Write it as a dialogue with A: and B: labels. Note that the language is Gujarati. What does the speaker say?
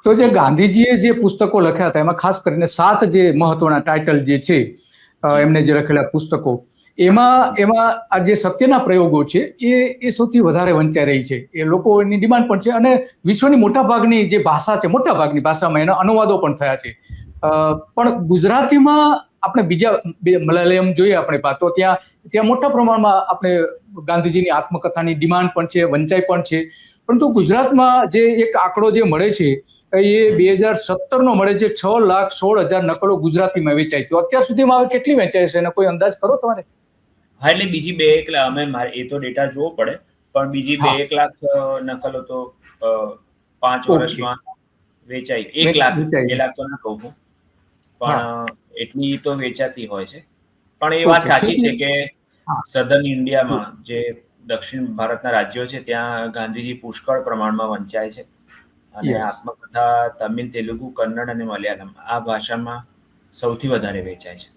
A: તો જે ગાંધીજીએ જે પુસ્તકો લખ્યા હતા એમાં ખાસ કરીને 7 જે મહત્વના ટાઇટલ જે છે એમને જે લખેલા પુસ્તકો, એમાં આ જે સત્યના પ્રયોગો છે એ સૌથી વધારે વંચાઈ રહી છે. એ લોકોની ડિમાન્ડ પણ છે અને વિશ્વની મોટાભાગની જે ભાષા છે, મોટાભાગની ભાષામાં એના અનુવાદો પણ થયા છે. પણ ગુજરાતીમાં આપણે બીજા મલયાલમ જોઈએ આપણે તો ત્યાં મોટા પ્રમાણમાં આપણે ગાંધીજીની આત્મકથાની ડિમાન્ડ પણ છે, વંચાઈ પણ છે. પરંતુ ગુજરાતમાં જે એક આંકડો જે મળે છે એ 2017 મળે છે, 6,16,000 નકલો ગુજરાતીમાં વેચાય. તો અત્યાર સુધીમાં હવે કેટલી વેચાય છે એનો કોઈ અંદાજ કરો તમારે?
B: હા, એટલે બીજી 2-1 લાખ એ તો ડેટા જોવો પડે, પણ બીજી 2-1 લાખ નકલો તો 5 વર્ષમાં વેચાઈ. 1 લાખ 2 લાખ તો ના કહું હું, પણ એટલી તો વેચાતી હોય છે. પણ એ વાત સાચી છે કે સધર્ન ઇન્ડિયામાં જે દક્ષિણ ભારતના રાજ્યો છે ત્યાં ગાંધીજી પુષ્કળ પ્રમાણમાં વંચાય છે. અને આત્મકથા તમિલ, તેલુગુ, કન્નડ અને મલયાલમ આ ભાષામાં સૌથી વધારે વેચાય છે.